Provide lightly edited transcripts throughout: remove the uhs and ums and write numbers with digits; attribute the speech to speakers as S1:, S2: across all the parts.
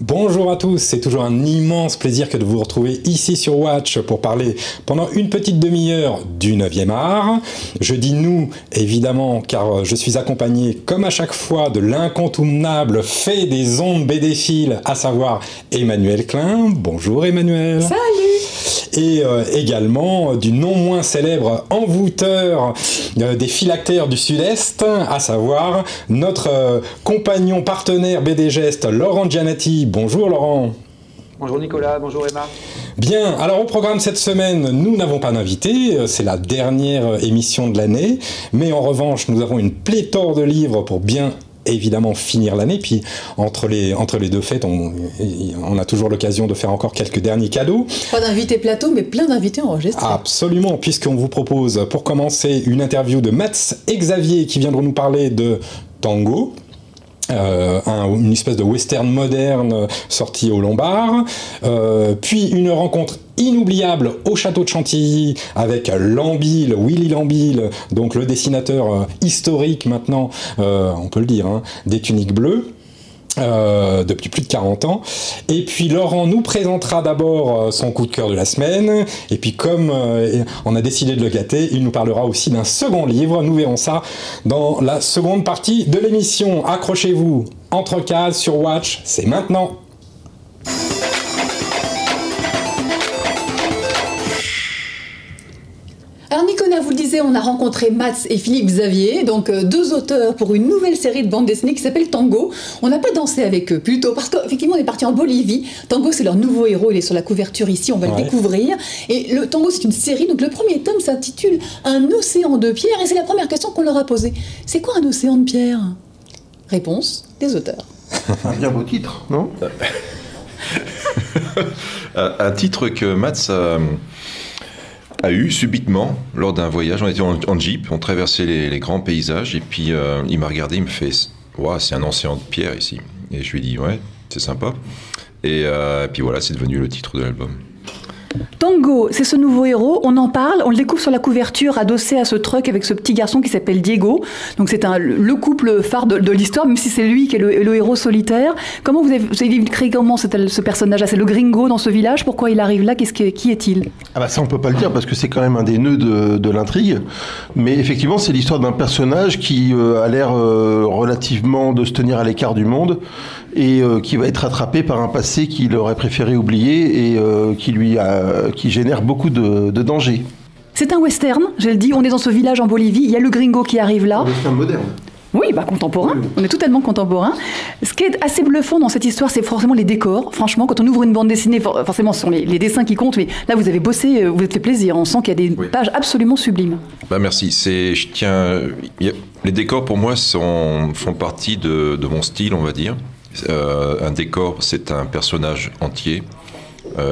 S1: Bonjour à tous, c'est toujours un immense plaisir que de vous retrouver ici sur Watch pour parler pendant une petite demi-heure du 9e art. Je dis nous, évidemment, car je suis accompagné, comme à chaque fois, de l'incontournable fait des ondes BD-Fil, à savoir Emmanuel Klein. Bonjour Emmanuel.
S2: Salut.
S1: Et également du non moins célèbre envoûteur des phylactères du Sud-Est, à savoir notre compagnon partenaire BD Geste, Laurent Giannetti. Bonjour Laurent.
S3: Bonjour Nicolas, bonjour Emma.
S1: Bien, alors au programme cette semaine, nous n'avons pas d'invité, c'est la dernière émission de l'année, mais en revanche, nous avons une pléthore de livres pour bien évidemment finir l'année, puis entre les deux fêtes, on a toujours l'occasion de faire encore quelques derniers cadeaux.
S2: Pas d'invités plateau, mais plein d'invités enregistrés.
S1: Absolument, puisqu'on vous propose pour commencer une interview de Mats et Xavier qui viendront nous parler de Tango. Une espèce de western moderne sorti au Lombard, puis une rencontre inoubliable au château de Chantilly avec Lambil, Willy Lambil, donc le dessinateur historique maintenant, on peut le dire, hein, des tuniques bleues. Depuis plus de 40 ans. Et puis Laurent nous présentera d'abord son coup de cœur de la semaine, et puis comme on a décidé de le gâter, il nous parlera aussi d'un second livre. Nous verrons ça dans la seconde partie de l'émission. Accrochez-vous, entre cases sur Watch, c'est maintenant.
S2: Alors Nicolas, vous le disiez, on a rencontré Mats et Philippe Xavier, donc deux auteurs pour une nouvelle série de bande dessinée qui s'appelle Tango. On n'a pas dansé avec eux plutôt, parce qu'effectivement on est parti en Bolivie. Tango c'est leur nouveau héros, il est sur la couverture ici, on va le découvrir. Et le Tango c'est une série, donc le premier tome s'intitule Un océan de pierre, et c'est la première question qu'on leur a posée. C'est quoi un océan de pierre? Réponse des auteurs.
S4: Un bien beau titre, non?
S5: Un titre que Mats a eu subitement lors d'un voyage. On était en Jeep, on traversait les grands paysages, et puis il m'a regardé, il me fait « Waouh, c'est un océan de pierre ici ». Et je lui ai dit « Ouais, c'est sympa ». Et puis voilà, c'est devenu le titre de l'album.
S6: Tango, c'est ce nouveau héros, on en parle, on le découvre sur la couverture adossé à ce truck avec ce petit garçon qui s'appelle Diego. Donc c'est le couple phare de l'histoire, même si c'est lui qui est le héros solitaire. Comment vous avez créé comment ce personnage-là? C'est le gringo dans ce village, pourquoi il arrive là? Qui est-il?
S4: Ah bah ça on peut pas le dire parce que c'est quand même un des nœuds de l'intrigue. Mais effectivement c'est l'histoire d'un personnage qui a l'air relativement de se tenir à l'écart du monde et qui va être rattrapé par un passé qu'il aurait préféré oublier et qui génère beaucoup de dangers.
S6: C'est un western, je le dis, on est dans ce village en Bolivie, il y a le gringo qui arrive là.
S4: Un western moderne.
S6: Oui, contemporain, on est totalement contemporain. Ce qui est assez bluffant dans cette histoire, c'est forcément les décors. Franchement, quand on ouvre une bande dessinée, forcément ce sont les dessins qui comptent, mais là vous avez bossé, vous vous êtes fait plaisir, on sent qu'il y a des pages absolument sublimes.
S5: Merci, les décors pour moi font partie de mon style, on va dire. Un décor, c'est un personnage entier,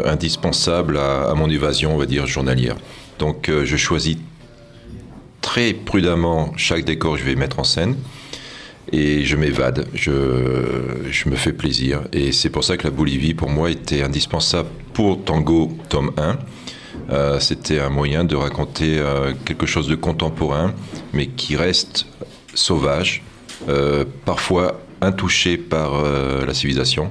S5: indispensable à mon évasion, on va dire, journalière. Donc je choisis très prudemment chaque décor que je vais mettre en scène et je m'évade, je me fais plaisir. Et c'est pour ça que la Bolivie, pour moi, était indispensable pour Tango, tome 1. C'était un moyen de raconter quelque chose de contemporain, mais qui reste sauvage, parfois intouché par la civilisation.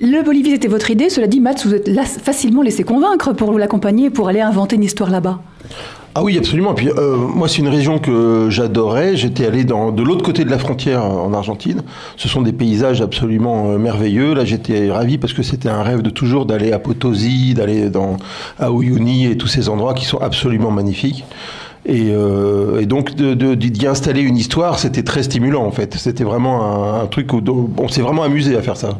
S6: Le Bolivie, c'était votre idée. Cela dit, Mats, vous êtes là facilement laissé convaincre pour l'accompagner, pour aller inventer une histoire là-bas.
S4: Ah oui, absolument. Puis moi, c'est une région que j'adorais. J'étais allé de l'autre côté de la frontière en Argentine. Ce sont des paysages absolument merveilleux. Là, j'étais ravi parce que c'était un rêve de toujours d'aller à Potosi, d'aller à Uyuni et tous ces endroits qui sont absolument magnifiques. Et donc d'y installer une histoire, c'était très stimulant en fait. C'était vraiment un truc où on s'est vraiment amusé à faire ça.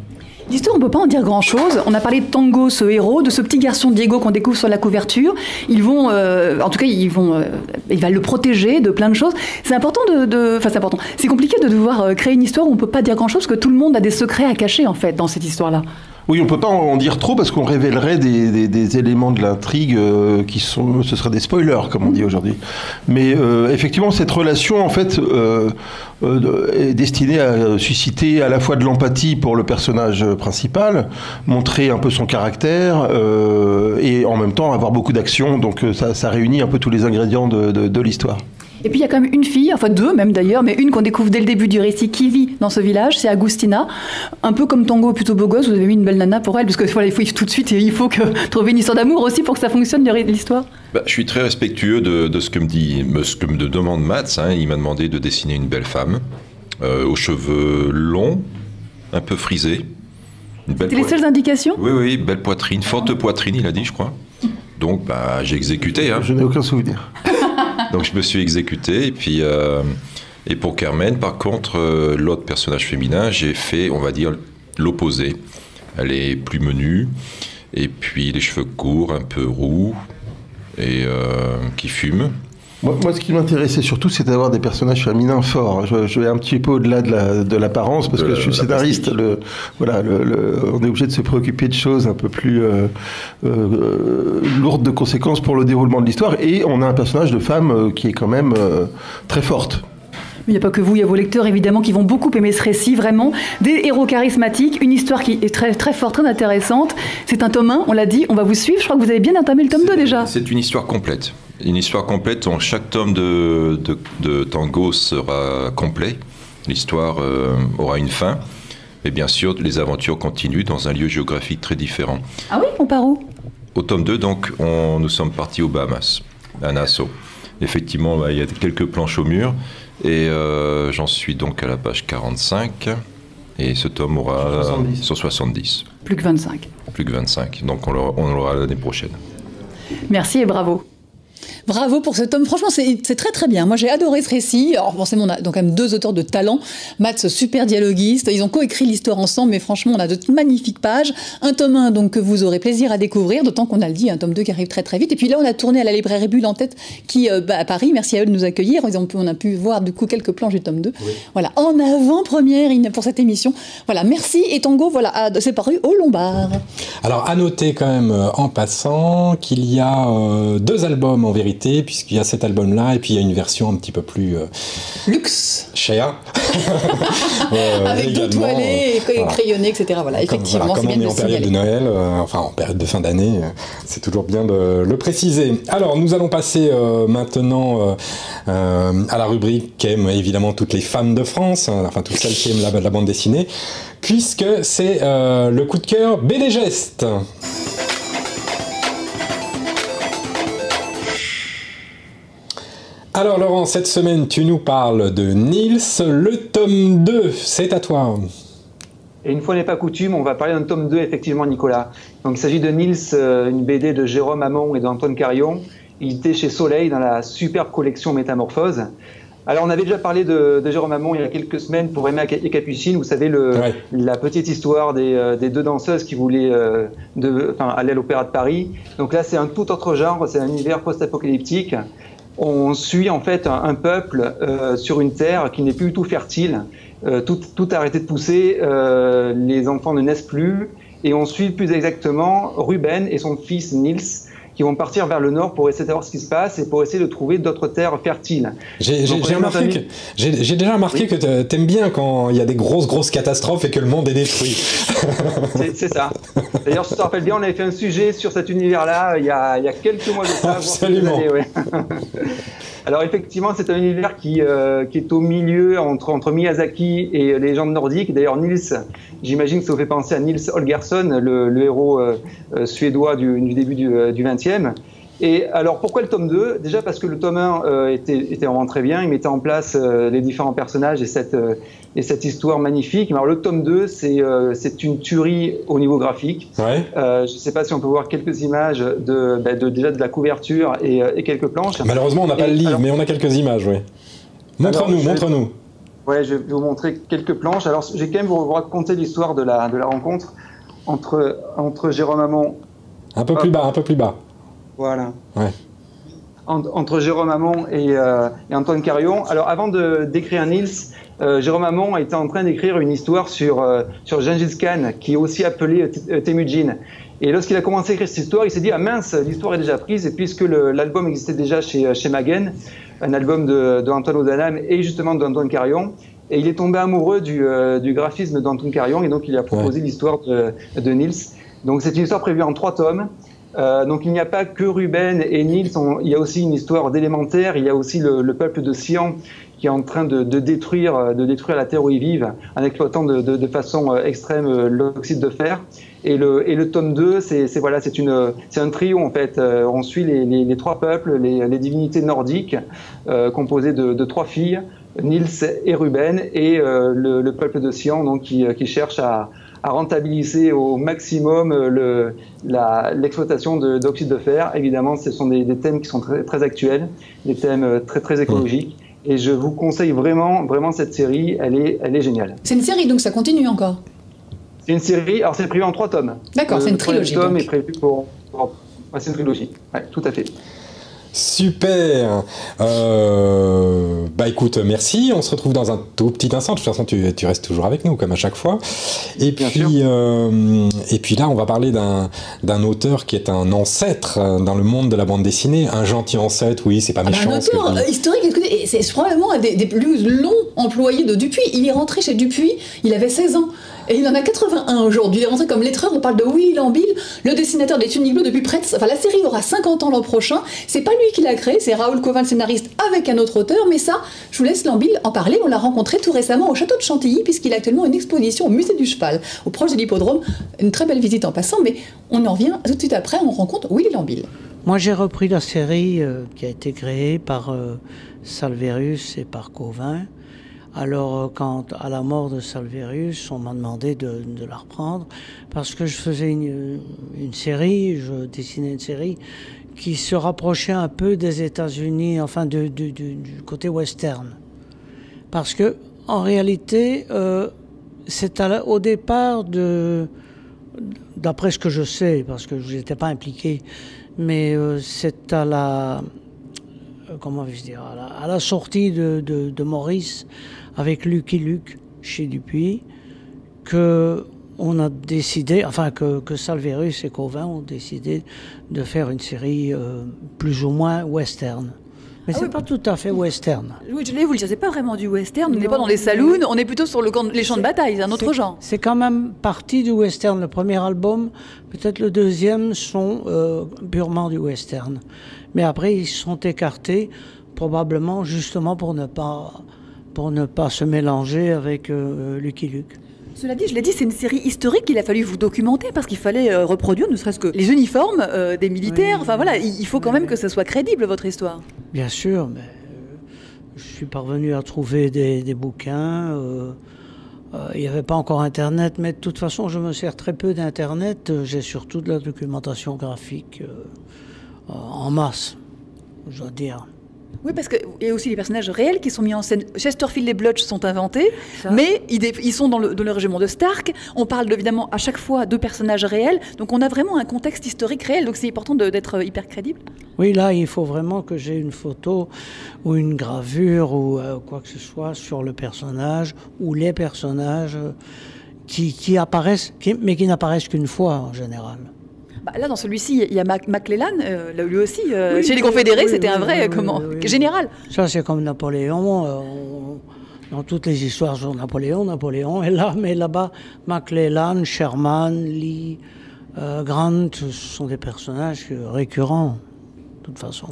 S6: L'histoire, on ne peut pas en dire grand-chose. On a parlé de Tango, ce héros, de ce petit garçon Diego qu'on découvre sur la couverture. Ils vont, il va le protéger de plein de choses. C'est important c'est important. C'est compliqué de devoir créer une histoire où on ne peut pas dire grand-chose parce que tout le monde a des secrets à cacher en fait dans cette histoire-là.
S4: Oui, on peut pas en dire trop parce qu'on révélerait des éléments de l'intrigue ce seraient des spoilers, comme on dit aujourd'hui. Mais effectivement, cette relation, en fait, est destinée à susciter à la fois de l'empathie pour le personnage principal, montrer un peu son caractère et en même temps avoir beaucoup d'action. Donc ça réunit un peu tous les ingrédients de l'histoire.
S6: Et puis il y a quand même une fille, enfin deux même d'ailleurs, mais une qu'on découvre dès le début du récit qui vit dans ce village, c'est Agustina. Un peu comme Tango, plutôt beau gosse, vous avez mis une belle nana pour elle, parce que voilà, il faut tout de suite, il faut trouver une histoire d'amour aussi pour que ça fonctionne l'histoire.
S5: Je suis très respectueux de ce que me demande Mats. Hein. Il m'a demandé de dessiner une belle femme, aux cheveux longs, un peu frisés.
S6: C'était les seules indications ?
S5: Oui, belle poitrine, forte poitrine, il a dit, je crois. Donc j'ai exécuté. Hein.
S4: Je n'ai aucun souvenir.
S5: Donc je me suis exécuté, et puis et pour Carmen, par contre, l'autre personnage féminin, j'ai fait, on va dire, l'opposé. Elle est plus menue, et puis les cheveux courts, un peu roux, et qui fume.
S4: Moi, ce qui m'intéressait surtout, c'est d'avoir des personnages féminins forts. Je vais un petit peu au-delà de l'apparence, parce que je suis scénariste. On est obligé de se préoccuper de choses un peu plus lourdes de conséquences pour le déroulement de l'histoire. Et on a un personnage de femme qui est quand même très forte.
S6: Il n'y a pas que vous, il y a vos lecteurs évidemment qui vont beaucoup aimer ce récit, vraiment. Des héros charismatiques, une histoire qui est très, très forte, très intéressante. C'est un tome 1, on l'a dit, on va vous suivre. Je crois que vous avez bien entamé le tome 2 déjà.
S5: C'est une histoire complète. Une histoire complète, dont chaque tome de Tango sera complet. L'histoire aura une fin. Et bien sûr, les aventures continuent dans un lieu géographique très différent.
S6: Ah oui, on part où ?
S5: Au tome 2, donc, nous sommes partis aux Bahamas, à Nassau. Effectivement, il y a quelques planches au mur. Et j'en suis donc à la page 45. Et ce tome aura 70.
S6: Plus que 25.
S5: Plus que 25. Donc on l'aura l'année prochaine.
S6: Merci et bravo.
S2: Bravo pour ce tome, franchement c'est très très bien. Moi j'ai adoré ce récit. Alors forcément on a donc quand même deux auteurs de talent, Mats, super dialoguiste, ils ont coécrit l'histoire ensemble, mais franchement on a de magnifiques pages. Un tome 1 donc que vous aurez plaisir à découvrir, d'autant qu'on a le dit, un tome 2 qui arrive très très vite. Et puis là on a tourné à la librairie Bulle en tête qui à Paris, merci à eux de nous accueillir. On a pu voir du coup quelques planches du tome 2. Oui. Voilà, en avant-première pour cette émission. Voilà, merci. Et Tango, voilà, c'est paru au Lombard.
S1: Alors à noter quand même en passant qu'il y a 2 albums en vérité, puisqu'il y a cet album-là, et puis il y a une version un petit peu plus...
S2: luxe.
S1: Chère.
S2: Avec dos toilé et crayonné, etc. Voilà, effectivement,
S1: voilà,
S2: c'est bien
S1: on est
S2: de
S1: en période de Noël, enfin en période de fin d'année, c'est toujours bien de le préciser. Alors, nous allons passer maintenant à la rubrique qu'aiment évidemment toutes les femmes de France, enfin toutes celles qui aiment la bande dessinée, puisque c'est le coup de cœur BD Geste. Alors Laurent, cette semaine tu nous parles de Nils, le tome 2, c'est à toi.
S3: Et une fois n'est pas coutume, on va parler d'un tome 2 effectivement Nicolas. Donc il s'agit de Nils, une BD de Jérôme Hamon et d'Antoine Carillon, édité chez Soleil dans la superbe collection Métamorphose. Alors on avait déjà parlé de Jérôme Hamon il y a quelques semaines pour Emma et Capucine, vous savez la petite histoire des deux danseuses qui voulaient aller à l'Opéra de Paris. Donc là c'est un tout autre genre, c'est un univers post-apocalyptique. On suit en fait un peuple sur une terre qui n'est plus du tout fertile. Tout a arrêté de pousser, les enfants ne naissent plus. Et on suit plus exactement Ruben et son fils Nils qui vont partir vers le nord pour essayer de savoir ce qui se passe et pour essayer de trouver d'autres terres fertiles. J'ai
S1: déjà remarqué que t'aimes bien quand il y a des grosses catastrophes et que le monde est détruit.
S3: C'est ça. D'ailleurs, je te rappelle bien, on avait fait un sujet sur cet univers-là il y a quelques mois de ça.
S1: Absolument.
S3: Alors effectivement, c'est un univers qui est au milieu entre Miyazaki et les légendes nordiques. D'ailleurs, Nils, j'imagine que ça vous fait penser à Nils Holgersson, le héros suédois du début du XXe. Et alors, pourquoi le tome 2 ? Déjà parce que le tome 1 était vraiment très bien, il mettait en place les différents personnages et cette histoire magnifique. Mais alors, le tome 2, c'est une tuerie au niveau graphique. Ouais. Je ne sais pas si on peut voir quelques images déjà de la couverture et quelques planches.
S1: Malheureusement, on n'a pas le livre, mais on a quelques images, oui. Montre-nous.
S3: Ouais, je vais vous montrer quelques planches. Alors, j'ai quand même vous raconter l'histoire de la rencontre entre Jérôme Hamon...
S1: Un peu plus bas. Voilà.
S3: Ouais. entre Jérôme Hamon et Antoine Carion. Alors, avant d'écrire Nils, Jérôme Hamon était en train d'écrire une histoire sur Gengis Khan, qui est aussi appelé Temujin. Et lorsqu'il a commencé à écrire cette histoire, il s'est dit, ah mince, l'histoire est déjà prise, et puisque l'album existait déjà chez Magen, un album de Antoine Odanam et justement d'Antoine Carion, et il est tombé amoureux du graphisme d'Antoine Carion, et donc il a proposé l'histoire de Nils. Donc c'est une histoire prévue en 3 tomes. Donc il n'y a pas que Ruben et Nils, il y a aussi une histoire d'élémentaire, il y a aussi le peuple de Sian qui est en train de détruire la terre où ils vivent en exploitant de façon extrême l'oxyde de fer. Et le tome 2, c'est un trio en fait. On suit les 3 peuples, les divinités nordiques, composées de 3 filles, Nils et Ruben, et le peuple de Sian, donc qui cherche à rentabiliser au maximum l'exploitation d'oxyde de fer. Évidemment, ce sont des thèmes qui sont très, très actuels, des thèmes très, très écologiques. Et je vous conseille vraiment, vraiment cette série, elle est géniale.
S2: C'est une série, donc ça continue encore?
S3: C'est une série, alors c'est prévu en 3 tomes.
S2: D'accord, c'est une trilogie.
S3: Le tome est prévu c'est une trilogie, ouais, tout à fait.
S1: Super. Bah écoute, merci. On se retrouve dans un tout petit instant. De toute façon, tu restes toujours avec nous, comme à chaque fois. Et puis là, on va parler d'un auteur qui est un ancêtre dans le monde de la bande dessinée. Un gentil ancêtre, oui, c'est pas méchant.
S2: Un auteur historique, et c'est probablement un des plus longs employés de Dupuis. Il est rentré chez Dupuis, il avait 16 ans. Et il en a 81 aujourd'hui. Il est rentré comme lettreur. On parle de Willy Lambil, le dessinateur des Tuniques Bleues depuis près de... Enfin, la série aura 50 ans l'an prochain. C'est pas lui qui l'a créé, c'est Raoul Cauvin, le scénariste, avec un autre auteur. Mais ça, je vous laisse Lambil en parler. On l'a rencontré tout récemment au château de Chantilly, puisqu'il a actuellement une exposition au musée du cheval, au proche de l'hippodrome. Une très belle visite en passant, mais on en revient tout de suite après. On rencontre Willy Lambil.
S7: Moi, j'ai repris la série qui a été créée par Salvérius et par Cauvin. Alors, quand à la mort de Salvérius, on m'a demandé de la reprendre parce que je faisais une série, je dessinais une série qui se rapprochait un peu des États-Unis, enfin du côté western. Parce que, en réalité, c'est au départ d'après ce que je sais, parce que je n'étais pas impliqué, mais c'est à la... comment vais-je dire, à la sortie de Maurice avec Lucky Luke chez Dupuis, qu'on a décidé, enfin que Salvérius et Cauvin ont décidé de faire une série plus ou moins western. Mais c'est pas tout à fait western.
S6: Oui, vous le disiez, c'est pas vraiment du western, on n'est pas dans les saloons, on est plutôt sur les champs de bataille, c'est un autre genre.
S7: C'est quand même partie du western. Le premier album, peut-être le deuxième, sont purement du western. Mais après, ils sont écartés, probablement justement pour ne pas se mélanger avec Lucky Luke.
S6: Cela dit, je l'ai dit, c'est une série historique qu'il a fallu vous documenter parce qu'il fallait reproduire ne serait-ce que les uniformes des militaires. Oui, enfin voilà, il faut quand même que ça soit crédible, votre histoire.
S7: Bien sûr, mais je suis parvenu à trouver des bouquins. Il n'y avait pas encore Internet, mais de toute façon, je me sers très peu d'Internet. J'ai surtout de la documentation graphique en masse, je dois dire.
S6: Oui, parce qu'il y a aussi les personnages réels qui sont mis en scène. Chesterfield et Blutch sont inventés, mais ils sont dans le régiment de Stark. On parle évidemment à chaque fois de personnages réels, donc on a vraiment un contexte historique réel, donc c'est important d'être hyper crédible.
S7: Oui, là, il faut vraiment que j'ai une photo ou une gravure ou quoi que ce soit sur le personnage ou les personnages qui apparaissent, mais qui n'apparaissent qu'une fois en général.
S6: Bah là, dans celui-ci, il y a McClellan, lui aussi, chez les Confédérés, c'était un vrai général.
S7: Ça, c'est comme Napoléon. Dans toutes les histoires sur Napoléon est là, mais là-bas, McClellan, Sherman, Lee, Grant, ce sont des personnages récurrents, de toute façon.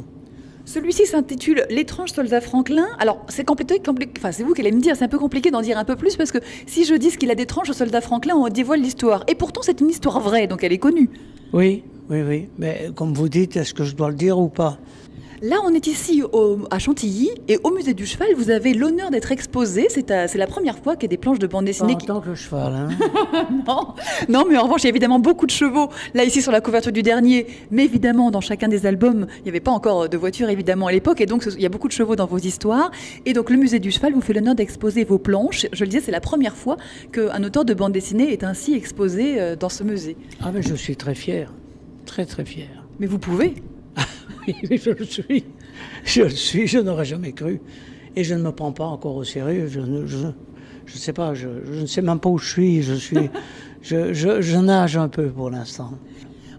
S6: Celui-ci s'intitule L'étrange soldat Franklin. Alors, c'est compliqué. Enfin, c'est vous qui allez me dire, c'est un peu compliqué d'en dire un peu plus, parce que si je dis ce qu'il a d'étrange au soldat Franklin, on dévoile l'histoire. Et pourtant, c'est une histoire vraie, donc elle est connue.
S7: Oui. Mais comme vous dites, est-ce que je dois le dire ou pas ?
S6: Là, on est ici à Chantilly, et au musée du cheval, vous avez l'honneur d'être exposé. C'est la première fois qu'il y a des planches de bande dessinée.
S7: Pas en tant que cheval, hein.
S6: Non, mais en revanche, il y a évidemment beaucoup de chevaux. Là, ici, sur la couverture du dernier, mais évidemment, dans chacun des albums, il n'y avait pas encore de voiture, évidemment, à l'époque, et donc il y a beaucoup de chevaux dans vos histoires. Et donc, le musée du cheval vous fait l'honneur d'exposer vos planches. Je le disais, c'est la première fois qu'un auteur de bande dessinée est ainsi exposé dans ce musée.
S7: Ah, mais je suis très fier. Très, très fier.
S6: Mais vous pouvez.
S7: Oui, je le suis. Je le suis, je n'aurais jamais cru. Et je ne me prends pas encore au sérieux. Je ne sais pas, je ne sais même pas où je suis. Je nage un peu pour l'instant.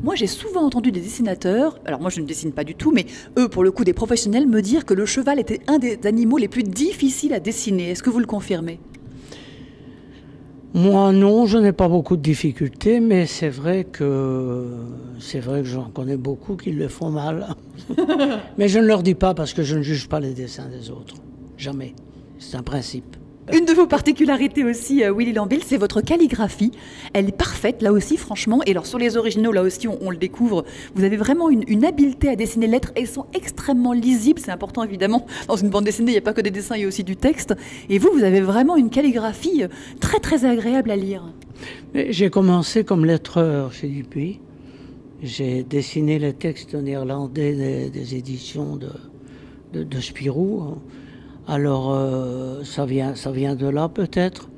S6: Moi, j'ai souvent entendu des dessinateurs, alors moi je ne dessine pas du tout, mais eux, pour le coup, des professionnels, me dire que le cheval était un des animaux les plus difficiles à dessiner. Est-ce que vous le confirmez ?
S7: Moi, non, je n'ai pas beaucoup de difficultés, mais c'est vrai que j'en connais beaucoup qui le font mal. Mais je ne leur dis pas parce que je ne juge pas les dessins des autres. Jamais. C'est un principe.
S6: Une de vos particularités aussi, Willy Lambil, c'est votre calligraphie. Elle est parfaite, là aussi, franchement. Et alors, sur les originaux, là aussi, on le découvre. Vous avez vraiment une habileté à dessiner les lettres. Elles sont extrêmement lisibles. C'est important, évidemment. Dans une bande dessinée, il n'y a pas que des dessins, il y a aussi du texte. Et vous avez vraiment une calligraphie très, très agréable à lire.
S7: J'ai commencé comme lettreur chez Dupuis. J'ai dessiné les textes néerlandais des éditions de Spirou. Alors, ça vient de là peut-être.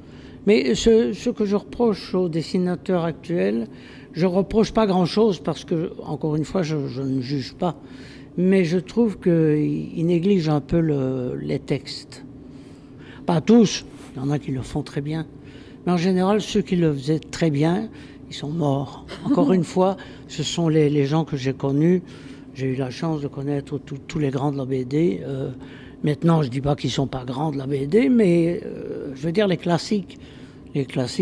S7: Mais ce que je reproche aux dessinateurs actuels, je reproche pas grand-chose parce que, encore une fois, je ne juge pas. Mais je trouve qu'ils négligent un peu les textes. Pas tous, il y en a qui le font très bien. Mais en général, ceux qui le faisaient très bien, ils sont morts. Encore une fois, ce sont les gens que j'ai connus. J'ai eu la chance de connaître tous les grands de la BD. Maintenant, je ne dis pas qu'ils ne sont pas grands de la BD, mais je veux dire les classiques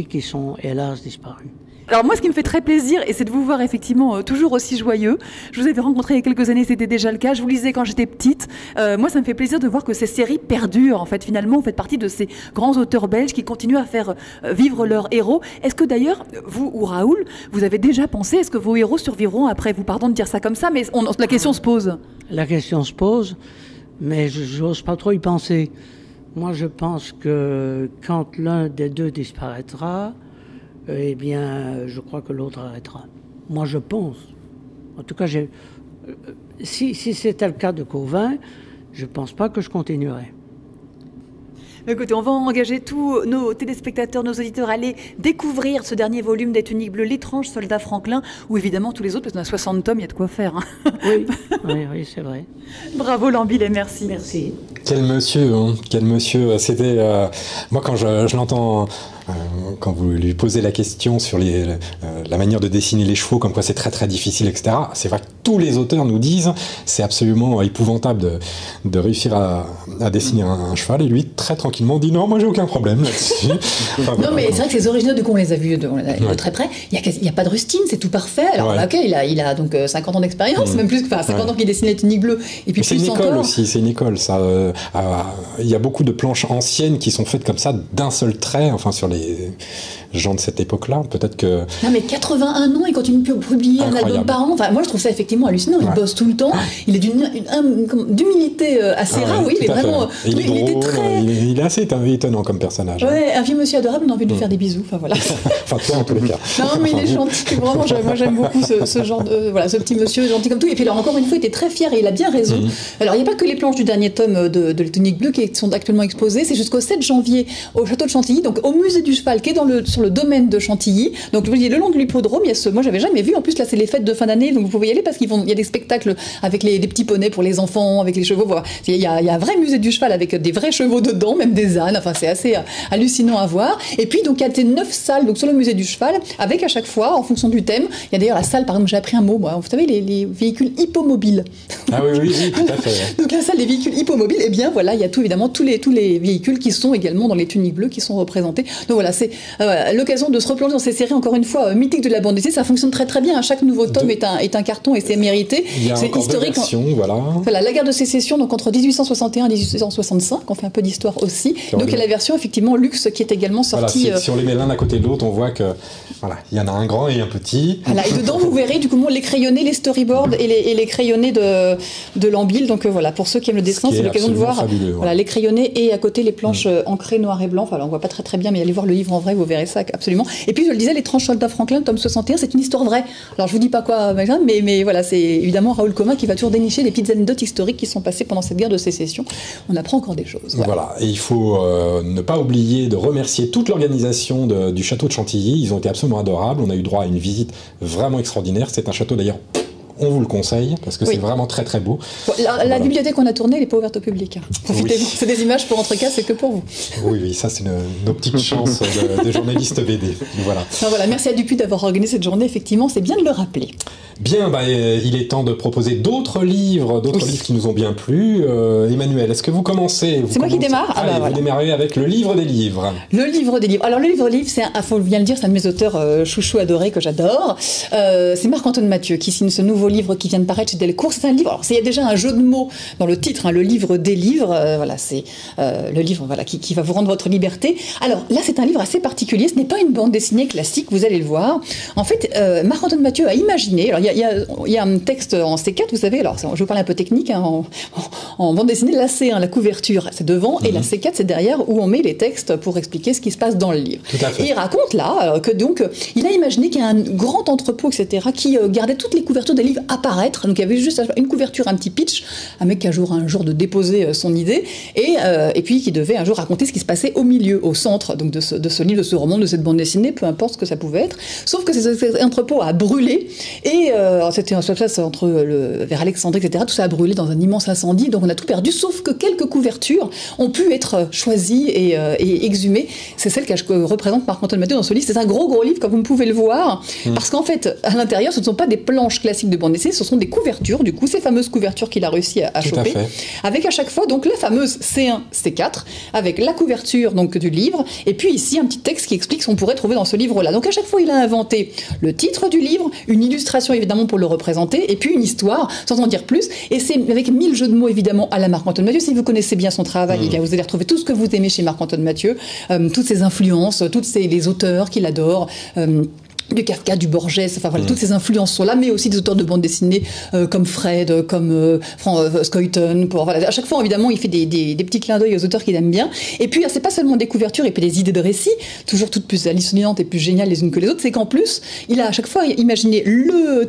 S7: qui sont hélas disparus.
S6: Alors moi, ce qui me fait très plaisir, et c'est de vous voir effectivement toujours aussi joyeux. Je vous avais rencontré il y a quelques années, c'était déjà le cas. Je vous lisais quand j'étais petite. Moi, ça me fait plaisir de voir que ces séries perdurent. En fait, finalement, vous faites partie de ces grands auteurs belges qui continuent à faire vivre leurs héros. Est-ce que d'ailleurs, vous ou Raoul, vous avez déjà pensé, est-ce que vos héros survivront après vous? Pardon de dire ça comme ça, mais la question se pose.
S7: La question se pose. Mais je n'ose pas trop y penser. Moi, je pense que quand l'un des deux disparaîtra, eh bien, je crois que l'autre arrêtera. Moi, je pense. En tout cas, si c'était le cas de Cauvin, je ne pense pas que je continuerai.
S6: Écoutez, on va engager tous nos téléspectateurs, nos auditeurs à aller découvrir ce dernier volume des Tuniques Bleues, L'étrange soldat Franklin, ou évidemment tous les autres, parce qu'on a 60 tomes, il y a de quoi faire. Hein.
S7: Oui, c'est vrai.
S6: Bravo Lambil et merci.
S7: Merci.
S1: Quel monsieur, hein, quel monsieur. C'était moi quand je l'entends. Quand vous lui posez la question sur la manière de dessiner les chevaux, comme quoi c'est très très difficile, etc. C'est vrai que tous les auteurs nous disent c'est absolument épouvantable de réussir à dessiner un cheval, et lui très tranquillement dit non, moi j'ai aucun problème là-dessus. Enfin,
S2: non, mais c'est vrai que ces originaux, du coup on les a vus de très près, il n'y a pas de rustine, c'est tout parfait. Alors là, ok, il a donc 50 ans d'expérience, même plus, enfin 50 ans qu'il dessine les Tuniques Bleues, et puis
S1: c'est une école aussi, c'est une école ça. Il y a beaucoup de planches anciennes qui sont faites comme ça d'un seul trait, enfin sur les gens de cette époque-là, peut-être que...
S2: Non mais 81 ans, il continue de publier un album par an. Enfin, moi je trouve ça effectivement hallucinant, il bosse tout le temps, il est d'humilité assez rare, oui, il est vraiment...
S1: Il est drôle, très... il est assez étonnant comme personnage.
S2: Ouais, un vieux monsieur adorable, on a envie de lui faire des bisous, enfin voilà.
S1: Enfin toi en tous les cas.
S2: Non mais il est gentil, vraiment, moi j'aime beaucoup ce genre de... Voilà, ce petit monsieur gentil comme tout, et puis alors encore une fois, il était très fier et il a bien raison. Alors il n'y a pas que les planches du dernier tome de Les Tuniques Bleues qui sont actuellement exposées, c'est jusqu'au 7 janvier au château de Chantilly, donc au musée du cheval qui est sur le domaine de Chantilly. Donc vous voyez, le long de l'hippodrome, il y a moi j'avais jamais vu, en plus là c'est les fêtes de fin d'année, donc vous pouvez y aller parce qu'il y a des spectacles avec des petits poneys pour les enfants, avec les chevaux, voilà. Il y a un vrai musée du cheval avec des vrais chevaux dedans, même des ânes, enfin c'est assez hallucinant à voir. Et puis donc il y a 9 salles donc sur le musée du cheval, avec à chaque fois, en fonction du thème, il y a d'ailleurs la salle, par exemple j'ai appris un mot, moi, vous savez les véhicules hippomobiles.
S1: Ah oui, tout à fait.
S2: Donc la salle des véhicules hippomobiles, et bien voilà, il y a tout évidemment tous les véhicules qui sont également dans les Tuniques Bleues qui sont représentés. Donc voilà, c'est l'occasion de se replonger dans ces séries, encore une fois, mythiques de la bande dessinée. Ça fonctionne très très bien. À chaque nouveau tome est un carton et c'est mérité. C'est historique. Voilà, la guerre de sécession, donc entre 1861 et 1865. On fait un peu d'histoire aussi. Donc il y a la version effectivement luxe qui est également sortie.
S1: Voilà, si on les met l'un à côté de l'autre, on voit que voilà, il y en a un grand et un petit.
S2: Voilà, et dedans vous verrez du coup les crayonnés, les storyboards et les crayonnés de Lambil. Donc voilà, pour ceux qui aiment le dessin, c'est l'occasion de voir voilà, les crayonnés et à côté les planches ancrées noir et blanc. Enfin, on voit pas très bien, mais allez voir le livre en vrai, vous verrez ça absolument. Et puis je le disais, L'étrange soldat Franklin, tome 61, c'est une histoire vraie. Alors je vous dis pas quoi, mais voilà, c'est évidemment Raoul Comin qui va toujours dénicher des petites anecdotes historiques qui sont passées pendant cette guerre de sécession. On apprend encore des choses.
S1: Voilà, et il faut ne pas oublier de remercier toute l'organisation du château de Chantilly. Ils ont été absolument adorables. On a eu droit à une visite vraiment extraordinaire. C'est un château d'ailleurs... on vous le conseille, parce que c'est vraiment très très beau.
S2: Bon, la bibliothèque qu'on a tournée, elle n'est pas ouverte au public. Hein. Profitez-vous, c'est des images pour Entre Cas, c'est que pour vous.
S1: Oui, ça c'est nos petites chances de journalistes BD. Voilà.
S2: Voilà, merci à Dupuis d'avoir organisé cette journée, effectivement, c'est bien de le rappeler.
S1: Bien, il est temps de proposer d'autres livres qui nous ont bien plu. Emmanuel, est-ce que vous commencez?
S2: C'est moi qui démarre.
S1: Vous démarrez avec le livre des livres.
S2: Le livre des livres. Alors le livre des livres, faut bien le dire, c'est un de mes auteurs chouchou adorés que j'adore. C'est Marc-Antoine Mathieu qui signe ce nouveau livre qui vient de paraître chez Delcourt. C'est un livre. Alors il y a déjà un jeu de mots dans le titre, hein, le livre des livres. Voilà, c'est le livre qui va vous rendre votre liberté. Alors là, c'est un livre assez particulier. Ce n'est pas une bande dessinée classique. Vous allez le voir. En fait, Marc-Antoine Mathieu a imaginé. Alors il y a un texte en C4, vous savez. Alors je vais vous parler un peu technique. Hein, en bande dessinée, la C1, la couverture, c'est devant, et la C4, c'est derrière, où on met les textes pour expliquer ce qui se passe dans le livre.
S1: Tout à fait.
S2: Et il raconte là que donc il a imaginé qu'il y a un grand entrepôt, etc., qui gardait toutes les couvertures des livres à paraître. Donc il y avait juste une couverture, un petit pitch, un mec qui a un jour de déposer son idée, et puis qui devait un jour raconter ce qui se passait au milieu, au centre donc de ce livre, de ce roman, de cette bande dessinée, peu importe ce que ça pouvait être. Sauf que cet entrepôt a brûlé, et c'était sur place vers Alexandrie, etc. Tout ça a brûlé dans un immense incendie, donc on a tout perdu, sauf que quelques couvertures ont pu être choisies et exhumées. C'est celle que représente Marc-Antoine Mathieu dans ce livre. C'est un gros livre, comme vous pouvez le voir, parce qu'en fait, à l'intérieur, ce ne sont pas des planches classiques de bande dessinée, ce sont des couvertures, du coup, ces fameuses couvertures qu'il a réussi à choper, avec à chaque fois donc la fameuse C1, C4, avec la couverture donc du livre, et puis ici un petit texte qui explique ce qu'on pourrait trouver dans ce livre-là. Donc à chaque fois, il a inventé le titre du livre, une illustration évidemment pour le représenter, et puis une histoire, sans en dire plus, et c'est avec 1000 jeux de mots évidemment à la Marc-Antoine Mathieu. Si vous connaissez bien son travail, vous allez retrouver tout ce que vous aimez chez Marc-Antoine Mathieu, toutes ses influences, les auteurs qu'il adore, du Kafka, du Borges, enfin voilà, toutes ces influences sont là, mais aussi des auteurs de bande dessinée comme Fred, comme Scoyton. Voilà. À chaque fois, évidemment, il fait des petits clins d'œil aux auteurs qu'il aime bien. Et puis, c'est pas seulement des couvertures et puis des idées de récits, toujours toutes plus hallucinantes et plus géniales les unes que les autres, c'est qu'en plus, il a à chaque fois imaginé le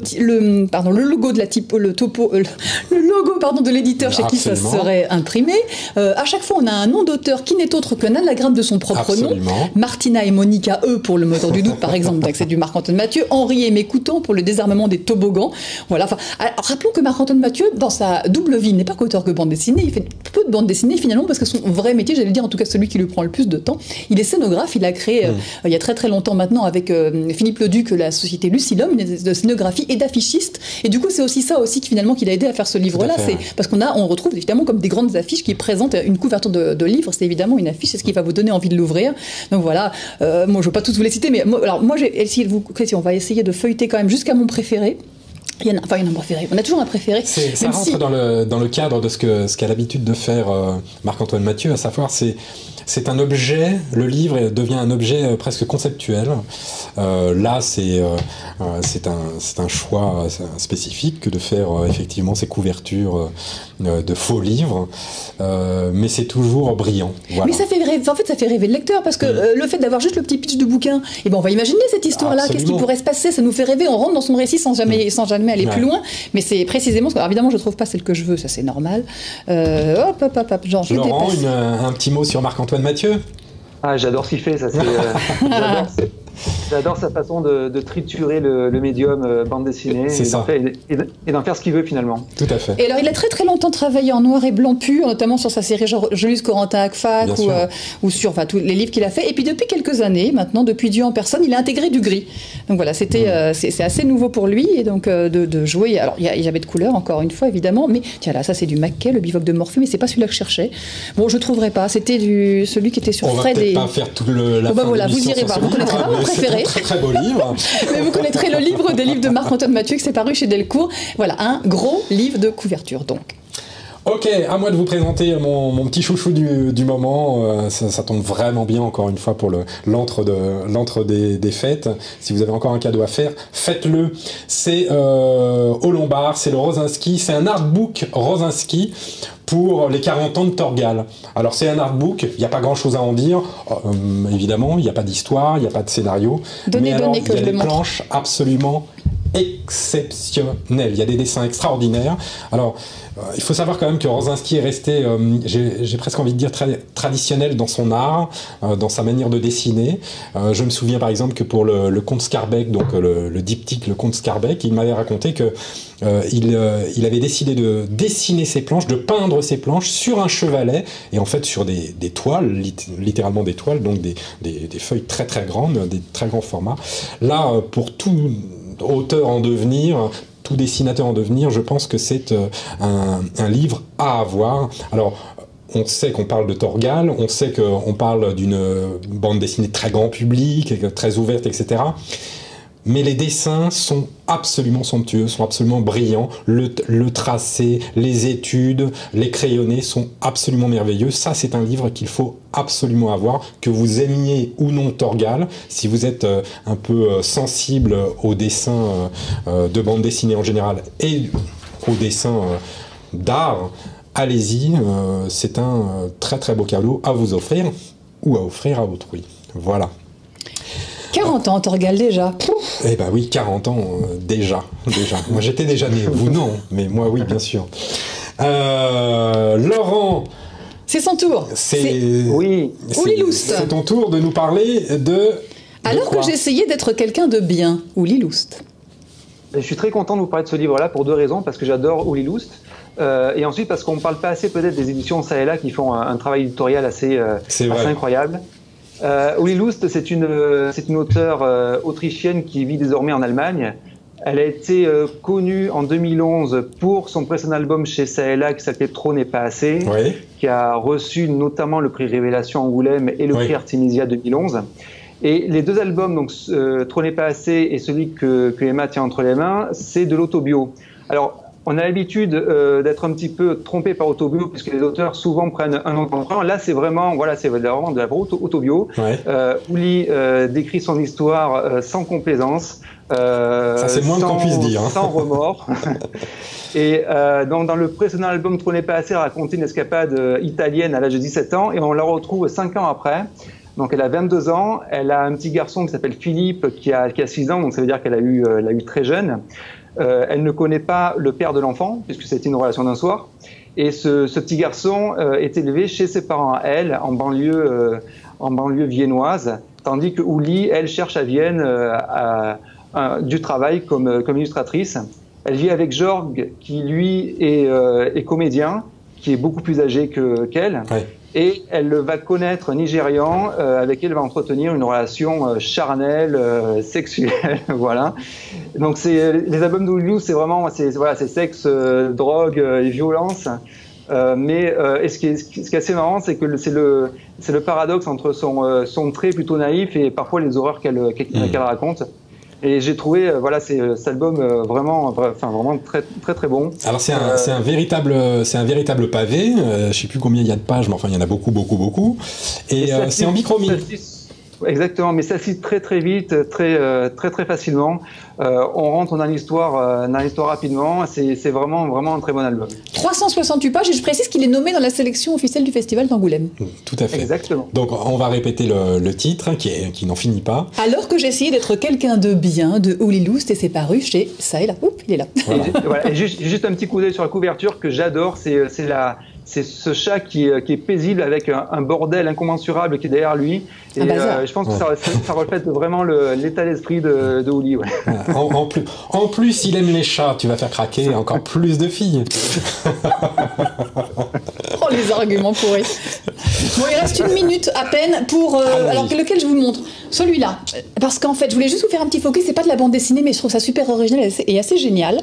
S2: logo de la typo, le logo de l'éditeur chez qui ça serait imprimé. À chaque fois, on a un nom d'auteur qui n'est autre qu'un anagramme de son propre nom. Martina et Monica, pour le moteur du doute, par exemple, c'est du Marc-Antoine Mathieu, Henri Aimé Coutan pour le désarmement des toboggans. Voilà. Enfin, rappelons que Marc-Antoine Mathieu, dans sa double vie, n'est pas qu'auteur que bande dessinée. Il fait peu de bande dessinée finalement parce que son vrai métier, j'allais dire en tout cas celui qui lui prend le plus de temps, il est scénographe. Il a créé il y a très très longtemps maintenant avec Philippe Leduc la société Lucilhomme, de scénographie et d'affichiste. Et du coup, c'est aussi ça aussi qu'il a aidé à faire ce livre-là. C'est parce qu'on retrouve évidemment comme des grandes affiches qui présentent une couverture de livre. C'est évidemment une affiche, c'est ce qui va vous donner envie de l'ouvrir. Donc voilà. Moi, je ne vais pas tous vous les citer, mais moi j'ai essayé de vous. On va essayer de feuilleter quand même jusqu'à mon préféré. Il y en a un préféré. On a toujours un préféré.
S1: Ça rentre dans le cadre de ce qu'a l'habitude de faire Marc-Antoine Mathieu, à savoir c'est un objet, le livre devient un objet presque conceptuel. Là, c'est un choix spécifique que de faire effectivement ces couvertures de faux livres, mais c'est toujours brillant. Voilà.
S2: Mais ça fait rêver le lecteur, parce que le fait d'avoir juste le petit pitch de bouquin, on va imaginer cette histoire-là, qu'est-ce qui pourrait se passer, ça nous fait rêver, on rentre dans son récit sans jamais aller plus loin, mais c'est précisément ce que, alors évidemment, je trouve pas celle que je veux, ça c'est normal. Genre, je
S1: Laurent, un petit mot sur Marc-Antoine Mathieu.
S3: J'adore ce qu'il fait, ça c'est. J'adore sa façon de triturer le médium bande dessinée et d'en faire ce qu'il veut finalement.
S1: Tout à fait.
S2: Et alors il a très très longtemps travaillé en noir et blanc pur, notamment sur sa série Julius Corentin Akfac ou sur tous les livres qu'il a fait. Et puis depuis quelques années, maintenant depuis Dieu en personne, il a intégré du gris. Donc voilà, c'est assez nouveau pour lui et donc de jouer. Alors il y avait de couleurs encore une fois évidemment, mais tiens là ça c'est du Mackay, le bivoque de Morphée, mais c'est pas celui-là que je cherchais. Bon je trouverai pas, c'était celui qui était sur Fred et.
S1: On va peut-être pas faire tout la fin
S2: voilà, vous irez voir, vous connaîtrez pas mon préféré.
S1: C'est un très beau livre.
S2: Mais vous connaîtrez le livre des livres de Marc-Antoine Mathieu qui s'est paru chez Delcourt. Voilà, un gros livre de couverture donc.
S1: Ok, à moi de vous présenter mon petit chouchou du moment. Ça tombe vraiment bien encore une fois pour l'antre des fêtes. Si vous avez encore un cadeau à faire, faites-le. C'est au Lombard, c'est le Rosinski, c'est un artbook Rosinski pour les 40 ans de Torgal. Alors c'est un artbook, il n'y a pas grand chose à en dire, évidemment, il n'y a pas d'histoire, il n'y a pas de scénario, mais alors il y a des planches absolument exceptionnel. Il y a des dessins extraordinaires. Alors, il faut savoir quand même que Rosinski est resté, j'ai presque envie de dire, très traditionnel dans son art, dans sa manière de dessiner. Je me souviens par exemple que pour le Comte Scarbeck, donc le diptyque Le Comte Scarbeck, il m'avait raconté que il avait décidé de dessiner ses planches, de peindre ses planches sur un chevalet, et en fait sur des toiles, littéralement des toiles, donc des feuilles très très grandes, des très grands formats. Là, pour tout auteur en devenir, tout dessinateur en devenir, je pense que c'est un livre à avoir. Alors, on sait qu'on parle de Torgal, on sait qu'on parle d'une bande dessinée très grand public, très ouverte, etc. Mais les dessins sont absolument somptueux, sont absolument brillants. Le tracé, les études, les crayonnés sont absolument merveilleux. Ça, c'est un livre qu'il faut absolument avoir, que vous aimiez ou non Torgal. Si vous êtes un peu sensible aux dessins de bande dessinée en général et aux dessins d'art, allez-y. C'est un très très beau cadeau à vous offrir ou à offrir à autrui. Voilà.
S2: 40 ans, Torgal, déjà.
S1: Eh ben oui, 40 ans, déjà. Moi, j'étais déjà né. Vous, non. Mais moi, oui, bien sûr. Laurent.
S2: C'est son tour.
S3: Oui.
S2: Ouliloust.
S1: C'est ton tour de nous parler de
S2: Alors que j'essayais d'être quelqu'un de bien. Ouliloust.
S3: Je suis très content de vous parler de ce livre-là pour deux raisons. Parce que j'adore Ouliloust. Et ensuite, parce qu'on ne parle pas assez peut-être des éditions ça et là qui font un travail éditorial assez incroyable. Ouliloust, c'est une auteure autrichienne qui vit désormais en Allemagne. Elle a été connue en 2011 pour son précédent album chez ça et là qui s'appelait Trop n'est pas assez, qui a reçu notamment le prix Révélation Angoulême et le prix Artemisia 2011. Et les deux albums, donc Trop n'est pas assez et celui que Emma tient entre les mains, c'est de l'autobio. Alors, on a l'habitude d'être un petit peu trompé par autobio, puisque les auteurs souvent prennent un nom d'emprunt. Là, c'est vraiment de la vraie autobio. Ouli décrit son histoire sans complaisance.
S1: Ça, c'est moins qu'on puisse dire.
S3: Sans remords. Et dans le précédent album, Trop n'est pas assez, raconté une escapade italienne à l'âge de 17 ans, et on la retrouve 5 ans après. Donc elle a 22 ans, elle a un petit garçon qui s'appelle Philippe, qui a 6 ans, donc ça veut dire qu'elle l'a eu très jeune. Elle ne connaît pas le père de l'enfant, puisque c'était une relation d'un soir. Et ce petit garçon est élevé chez ses parents à elle, en banlieue viennoise, tandis que Ouli, elle, cherche à Vienne du travail comme illustratrice. Elle vit avec Jorg, qui lui est comédien, qui est beaucoup plus âgé qu'elle. Et elle va connaître un Nigérian avec qui elle va entretenir une relation charnelle, sexuelle, voilà. Donc les albums d'Ouliloust, c'est vraiment c'est sexe, drogue et violence. Et ce qui est assez marrant, c'est que c'est le paradoxe entre son trait plutôt naïf et parfois les horreurs qu'elle raconte. Et j'ai trouvé cet album vraiment très très très bon.
S1: Alors c'est un véritable pavé. Je sais plus combien il y a de pages, mais enfin il y en a beaucoup. Et c'est en bichromie.
S3: Exactement, mais ça cite très très vite, très facilement. On rentre dans l'histoire rapidement. C'est vraiment un très bon album.
S2: 368 pages et je précise qu'il est nommé dans la sélection officielle du Festival d'Angoulême.
S1: Tout à fait.
S3: Exactement.
S1: Donc on va répéter le titre qui n'en finit pas.
S2: Alors que j'ai essayé d'être quelqu'un de bien de Ouliloust et c'est paru chez ça et là. Oups, il est là.
S3: Voilà. Et juste un petit coup d'œil sur la couverture que j'adore, c'est ce chat qui est paisible avec un bordel incommensurable qui est derrière lui. Et je pense que ça reflète vraiment l'état d'esprit de Ouli. Ouais.
S1: En plus, il aime les chats. Tu vas faire craquer encore plus de filles.
S2: Oh, les arguments pourris. Bon, il reste 1 minute à peine pour... alors, lequel je vous montre? Celui-là. Parce qu'en fait, je voulais juste vous faire un petit focus. C'est pas de la bande dessinée, mais je trouve ça super original et assez génial.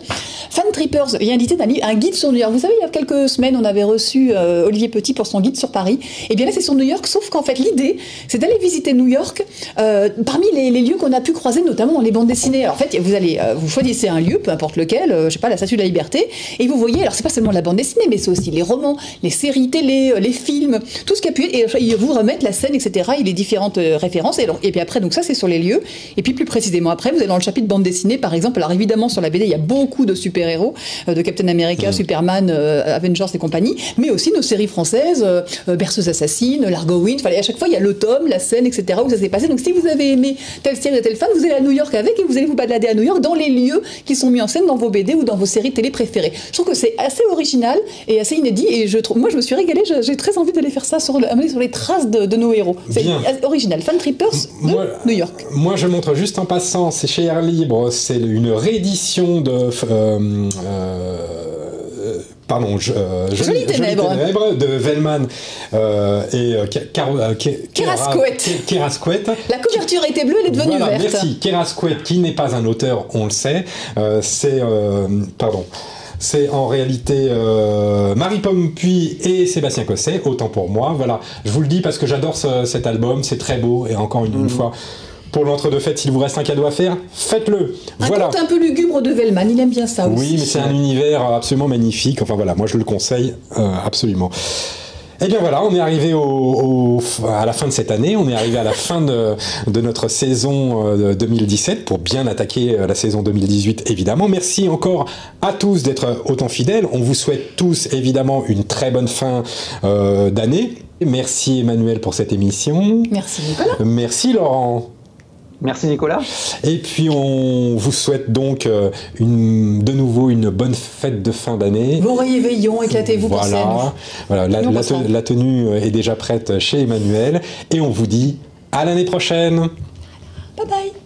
S2: Fan Trippers vient éditer un guide sur New York. Vous savez, il y a quelques semaines, on avait reçu Olivier Petit pour son guide sur Paris. Et bien là, c'est sur New York, sauf qu'en fait, l'idée, c'est d'aller visiter New York parmi les lieux qu'on a pu croiser, notamment dans les bandes dessinées. Alors, en fait, vous choisissez un lieu, peu importe lequel, je sais pas, la Statue de la Liberté, et vous voyez, alors c'est pas seulement la bande dessinée, mais c'est aussi les romans, les séries télé, les films, tout ce qui a pu et ils vous remettent la scène, etc. Et les différentes références. Et puis après, donc ça, c'est sur les lieux. Et puis plus précisément après, vous allez dans le chapitre bande dessinée, par exemple. Alors évidemment, sur la BD, il y a beaucoup de super-héros, de Captain America, Superman, Avengers et compagnie, mais aussi nos séries françaises, Berceuse assassine, Largo Wind. À chaque fois, il y a le tome, la scène, etc. où ça s'est passé. Donc si vous avez aimé telle série ou tel fan, vous allez à New York avec et vous allez vous balader à New York dans les lieux qui sont mis en scène dans vos BD ou dans vos séries télé préférées. Je trouve que c'est assez original et assez inédit. Et moi, je me suis régalée. J'ai très envie d'aller faire ça, amener sur les traces de nos héros. C'est original. Fan Trippers de New York.
S1: Moi, je montre juste en passant. C'est chez Air Libre. C'est une réédition de. Jolie Ténèbres de Velman et Kerasquet.
S2: La couverture était bleue, elle est devenue verte.
S1: Merci. Kerasquet, qui n'est pas un auteur, on le sait. C'est en réalité Marie Pompuy et Sébastien Cosset, autant pour moi. Voilà, je vous le dis parce que j'adore cet album, c'est très beau et encore une fois. Pour l'entre-deux-fêtes, s'il vous reste un cadeau à faire, faites-le.
S2: Voilà. Un peu lugubre de Velman, il aime bien ça aussi.
S1: Oui, mais c'est un univers absolument magnifique. Enfin voilà, moi je le conseille absolument. Eh bien voilà, on est arrivé à la fin de cette année, on est arrivé à la fin de notre saison 2017 pour bien attaquer la saison 2018 évidemment. Merci encore à tous d'être autant fidèles. On vous souhaite tous évidemment une très bonne fin d'année. Merci Emmanuel pour cette émission.
S2: Merci Nicolas.
S1: Merci Laurent.
S3: Merci Nicolas.
S1: Et puis on vous souhaite donc de nouveau une bonne fête de fin d'année.
S2: Bon réveillon, éclatez-vous pour scène.
S1: Voilà, la tenue est déjà prête chez Emmanuel et on vous dit à l'année prochaine.
S2: Bye bye.